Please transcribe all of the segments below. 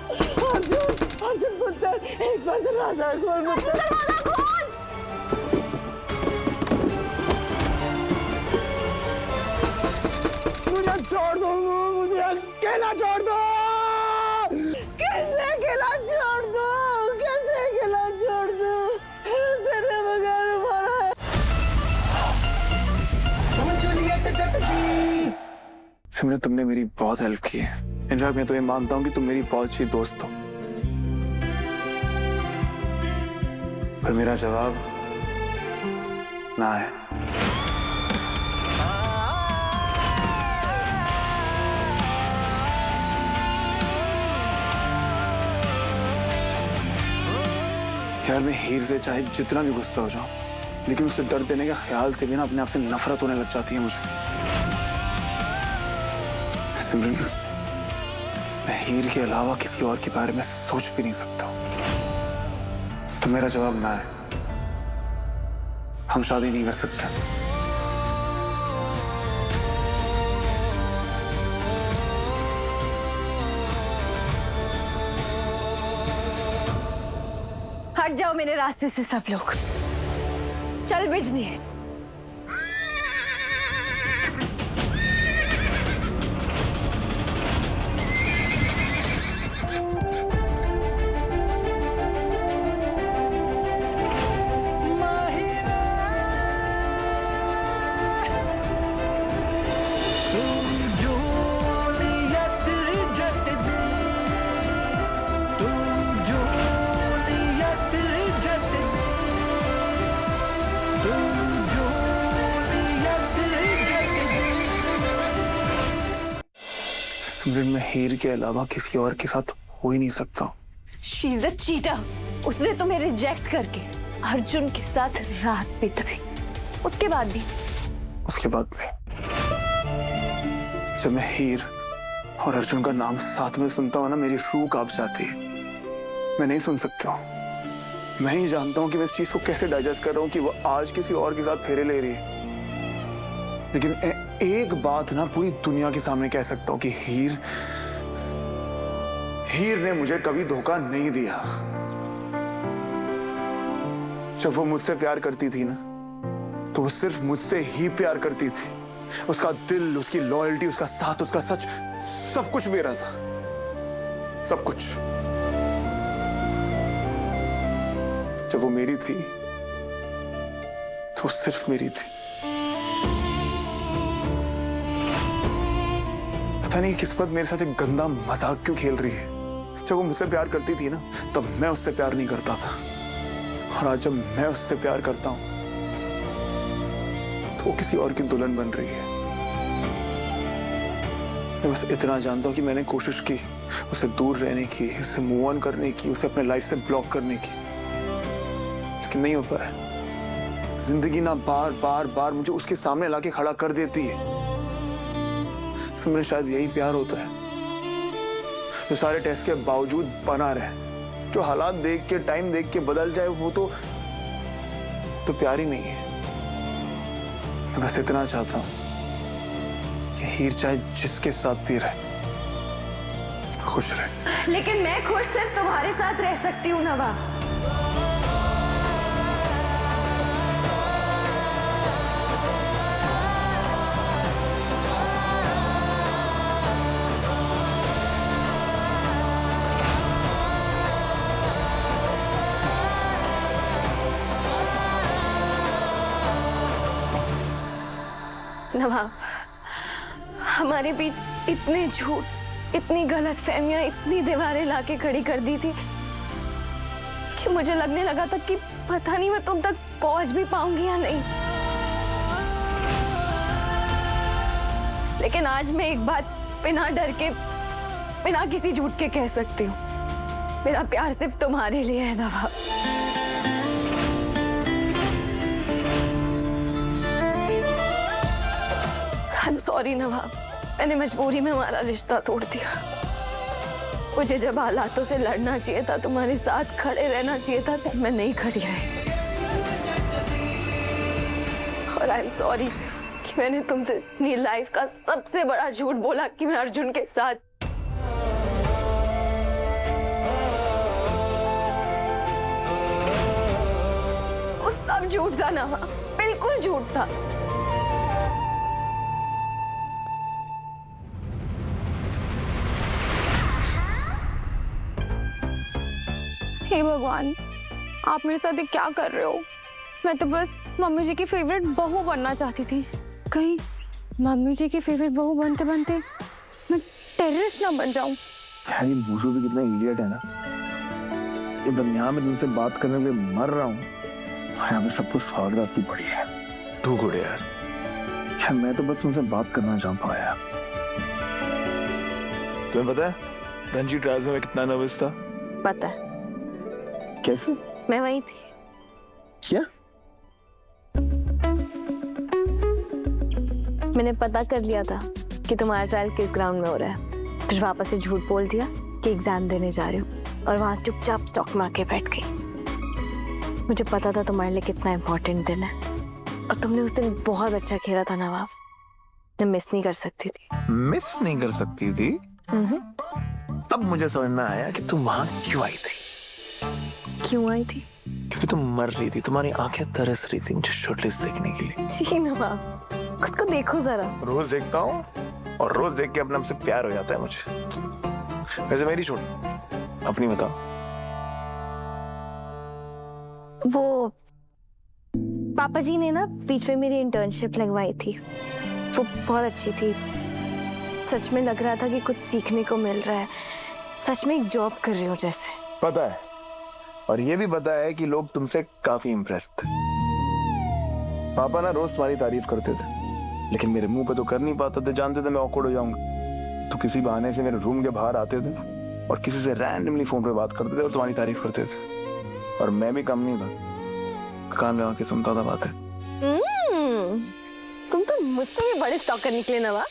अर्जुन पुत्र, एक बार दरवाजा खोल। दरवाजा खोल। मुझे छोड़ दो, मुझे अकेला छोड़ दो। कैसे अकेला छोड़ दो, कैसे अकेला छोड़ दो, तेरे बगैर मरा है। सिमरन, तुमने मेरी बहुत हेल्प की है। इनफैक्ट मैं तो ये मानता हूँ कि तुम मेरी बहुत अच्छी दोस्त हो। पर मेरा जवाब ना है। यार, मैं हीर से चाहे जितना भी गुस्सा हो जाऊं, लेकिन उसे दर्द देने का ख्याल से भी ना अपने आप से नफरत होने लग जाती है मुझे। सिमरन, मैं हीर के अलावा किसी और के बारे में सोच भी नहीं सकता। तो मेरा जवाब ना है। हम शादी नहीं कर सकते। हट जाओ मेरे रास्ते से सब लोग। चल बिजनी। सिमरन, मैं हीर के अलावा किसी और के साथ हो ही नहीं सकता। She is a cheater। उसने तुम्हें रिजेक्ट करके अर्जुन के साथ रात बिताई। उसके बाद भी जब मैं हीर और अर्जुन का नाम साथ में सुनता हूँ ना, मेरी रूह कांप जाती है। मैं नहीं सुन सकता हूँ। मैं ही जानता हूँ कि मैं इस चीज को कैसे डाइजेस्ट कर रहा हूँ कि वो आज किसी और के साथ फेरे ले रही है। लेकिन एक बात ना पूरी दुनिया के सामने कह सकता हूँ कि हीर ने मुझे कभी धोखा नहीं दिया। जब वो मुझसे प्यार करती थी ना, तो वो सिर्फ मुझसे ही प्यार करती थी। उसका दिल, उसकी लॉयल्टी, उसका साथ, उसका सच, सब कुछ मेरा था। सब कुछ। जब वो मेरी थी तो वो सिर्फ मेरी थी। पता नहीं किस्मत मेरे साथ एक गंदा मजाक क्यों खेल रही है। जब वो मुझसे प्यार करती थी ना, तब मैं उससे प्यार नहीं करता था। और आज जब मैं उससे प्यार करता हूं, तो वो किसी और की दुल्हन बन रही है। मैं बस इतना जानता हूं कि मैंने कोशिश की उससे दूर रहने की, उससे मूव ऑन करने की, उसे अपने लाइफ से ब्लॉक करने की, लेकिन नहीं हो पाया। जिंदगी ना बार बार बार मुझे उसके सामने लाके खड़ा कर देती है। सिमरन, शायद यही प्यार होता है, जो सारे टेस्ट के बावजूद बना रहे। जो हालात देख के, टाइम देख के बदल जाए, वो तो प्यार ही नहीं है। मैं बस इतना चाहता हूं कि हीर चाहे जिसके साथ भी रहे, खुश रहे। लेकिन मैं खुश सिर्फ तुम्हारे साथ रह सकती हूँ नवा। नवाब, हमारे बीच इतने झूठ, इतनी गलतफहमियां, इतनी दीवारें लाके खड़ी कर दी थी कि मुझे लगने लगा था कि पता नहीं मैं तुम तक पहुंच भी पाऊंगी या नहीं। लेकिन आज मैं एक बात बिना डर के, बिना किसी झूठ के कह सकती हूँ। मेरा प्यार सिर्फ तुम्हारे लिए है नवाब। I'm sorry नवाब, मैंने मजबूरी में हमारा रिश्ता तोड़ दिया। मुझे जब हालातों से लड़ना चाहिए था, तुम्हारे साथ खड़े रहना चाहिए था, तब मैं नहीं खड़ी रही। और I'm sorry कि मैंने तुमसे अपनी लाइफ का सबसे बड़ा झूठ बोला कि मैं अर्जुन के साथ। सब झूठ था नवाब, बिल्कुल झूठ था। हे भगवान, आप मेरे साथ ये क्या कर रहे हो? मैं तो बस मम्मी जी की फेवरेट बहू बनना चाहती थी। कहीं मम्मी जी की फेवरेट बहू बनते बनते मैं टेररिस्ट ना बन जाऊं। यार ये बूसू भी कितना इडियट है ना। ये बंद यहाँ में तुमसे बात करने के लिए मर रहा हूँ, यहाँ पे सब कुछ फाड़ आती पड़ी है। तू गुड़ यार, यार मैं तो बस तुमसे बात करना चाहता हूँ यार। तुम्हें पता है रणजी ट्रायल्स में मैं कितना नर्वस था? पता है, कैसे? मैं वही थी। क्या? मैंने पता कर लिया था कि तुम्हारा ट्रायल किस ग्राउंड में हो रहा है, फिर वापस से झूठ बोल दिया कि एग्जाम देने जा रही हूँ और वहां चुपचाप स्टॉक मार के बैठ गई। मुझे पता था तुम्हारे लिए कितना इम्पोर्टेंट दिन है और तुमने उस दिन बहुत अच्छा खेला था नवाब। मैं मिस नहीं कर सकती थी। मिस नहीं कर सकती थी? तब मुझे समझ में आया कि तुम वहां क्यों आई थी। क्यों आई थी? क्योंकि तुम मर रही थी, तुम्हारी आंखें तरस रही थी मुझे शर्टलेस देखने के लिए। जी नवाब, खुद को देखो जरा। रोज देखता हूँ और रोज देख के अपने आप से प्यार हो जाता है मुझे। वैसे मेरी छोड़, अपनी बताओ। वो पापा जी ने ना बीच में मेरी इंटर्नशिप लगवाई थी, वो बहुत अच्छी थी। सच में लग रहा था कि कुछ सीखने को मिल रहा है, सच में एक जॉब कर रही हूँ जैसे। पता है, और ये भी पता है कि लोग तुमसे काफी इम्प्रेस्ड थे। पापा ना रोज तुम्हारी तारीफ करते थे, लेकिन मेरे मुंह पे तो कर नहीं पाते थे, जानते थे मैं ऑकवर्ड हो जाऊंगा। तो किसी बहाने से मेरे रूम के बाहर आते थे और किसी से रैंडमली फोन पे बात करते थे और तुम्हारी तारीफ करते थे। और मैं भी कम नहीं था, कान लगा के सुनता था बातें। तुम तो मुझसे भी बड़े स्टॉकर निकले नवाब।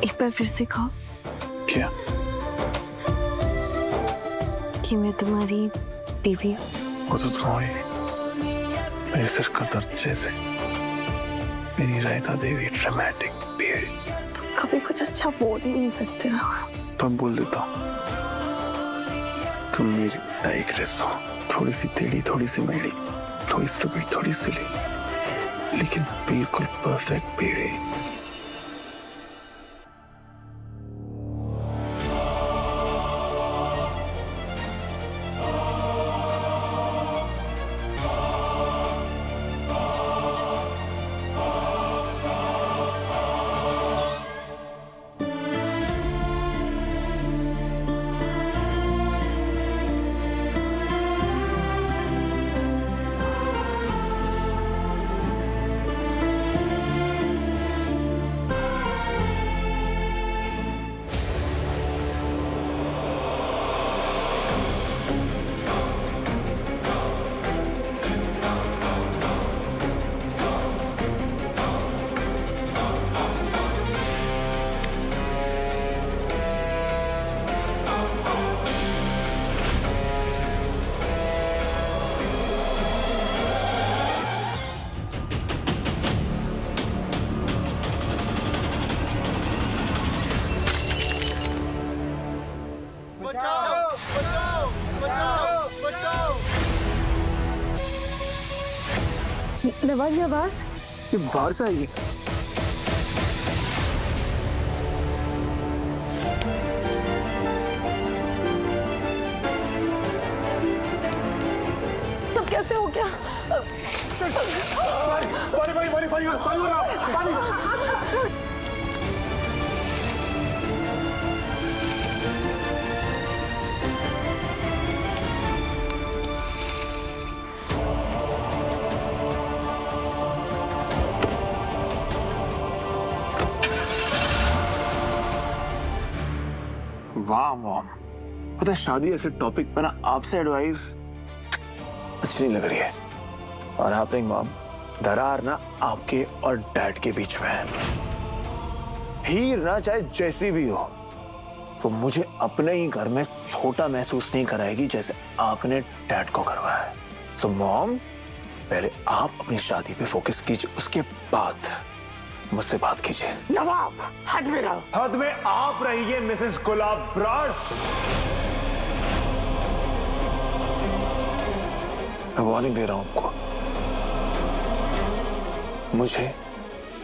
एक बार फिर से कहो। क्या? कि मैं तुम्हारी बीवी हूँ। वो तो तुम्हारी मेरे सिर का दर्द जैसे मेरी रायता देवी ड्रामेटिक बीवी। तुम कभी कुछ अच्छा बोल ही नहीं सकते ना। तो मैं बोल देता हूँ, तुम मेरी डाइग्रेस हो, थोड़ी सी टेढ़ी, थोड़ी सी मेढ़ी, थोड़ी स्टूपिड, थोड़ी सिली, लेकिन बिल्कुल परफेक्ट बीवी। नवाब ये आवाज ये बाहर से आई है। तब कैसे हो गया? पानी पानी पानी पानी पानी पानी। वाह मॉम, पता है शादी ऐसे टॉपिक पे ना आपसे एडवाइस अच्छी नहीं लग रही है। और आप नहीं मॉम, दरार ना आपके और डैड के बीच में है। हीर ना चाहे जैसी भी हो, वो मुझे अपने ही घर में छोटा महसूस नहीं कराएगी जैसे आपने डैड को करवाया है। तो मॉम, पहले आप अपनी शादी पे फोकस कीजिए, उसके बाद मुझसे बात कीजिए। नवाब, हद में रहो। हद में आप रहिए मिसेस गुलाब ब्राड। मैं वार्निंग दे रहा हूं आपको, मुझे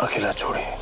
अकेला छोड़िए।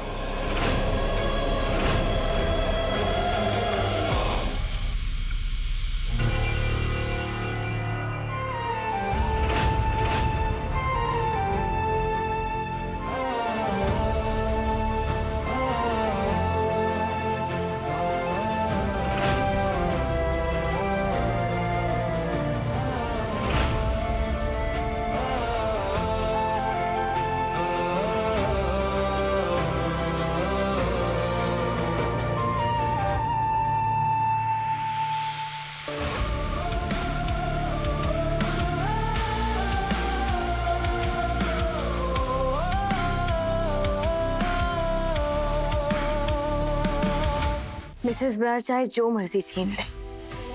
मिसेस ब्रार चाहे जो मर्जी छीन ले,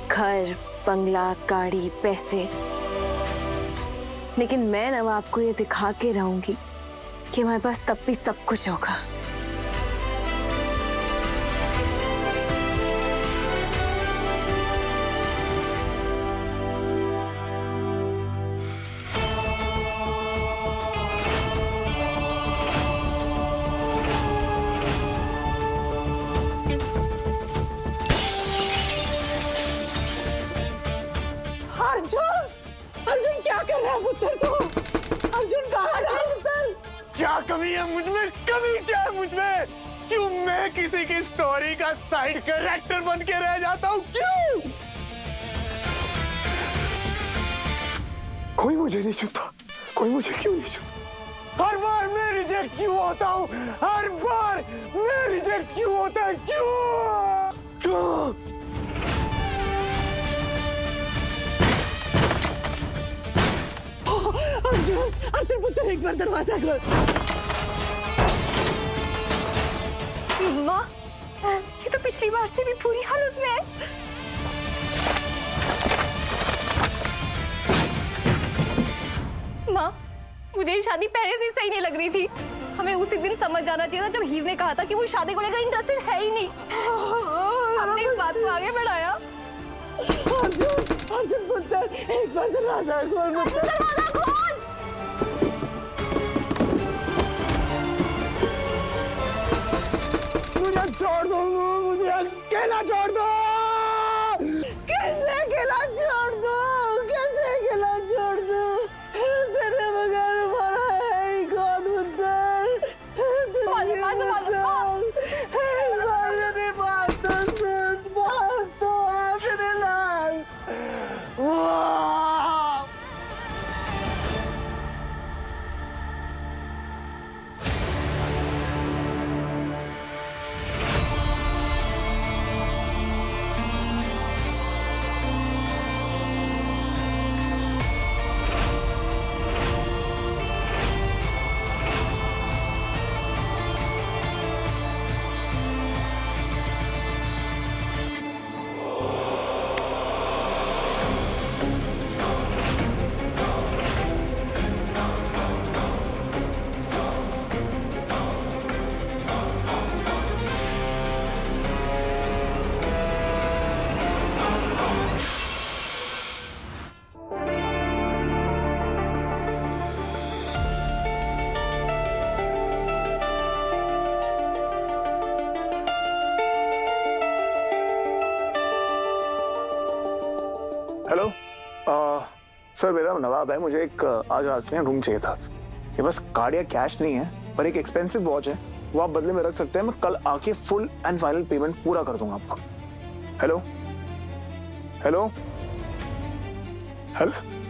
घर, बंगला, गाड़ी, पैसे, लेकिन मैं नवाब को ये दिखा के रहूंगी कि हमारे पास तब भी सब कुछ होगा। अर्जुन क्या कर रहा है पुत्र तू? अर्जुन कहाँ है पुत्र? क्या कमी है मुझ में? कमी क्या है मुझ में? क्यों मैं किसी की स्टोरी का साइड कैरेक्टर बन के रह जाता हूँ? क्यों? कोई मुझे नहीं छूता, कोई मुझे क्यों नहीं छूता? हर बार मैं रिजेक्ट क्यों होता हूँ? हर बार मैं रिजेक्ट क्यों होता है? क्यों? क्यों? अर्जुन पुत्र एक बार दरवाजा खोल। माँ, ये तो पिछली बार से भी बुरी हालत में है। माँ, मुझे ये शादी पहले से ही सही नहीं लग रही थी। हमें उसी दिन समझ जाना चाहिए था जब हीर ने कहा था कि वो शादी को लेकर इंटरेस्टेड है ही नहीं। हमने इस बात को आगे बढ़ाया। अर्जुन पुत्र एक बार दरवाजा खोल। दरवाजा खोल। मुझे छोड़ दो, मुझे अकेला छोड़ दो। कैसे अकेला छोड़ दो? कैसे अकेला छोड़ दो? तेरे बगैर हमारा है ही कौन पुत्र? मेरी बात तो सुन, बात तो अपने लाल। हेलो, सर मेरा नवाब है। मुझे एक आज रात में रूम चाहिए था। ये बस कार्ड या कैश नहीं है, पर एक एक्सपेंसिव वॉच है, वो आप बदले में रख सकते हैं। मैं कल आके फुल एंड फाइनल पेमेंट पूरा कर दूंगा आपको। Hello hello hello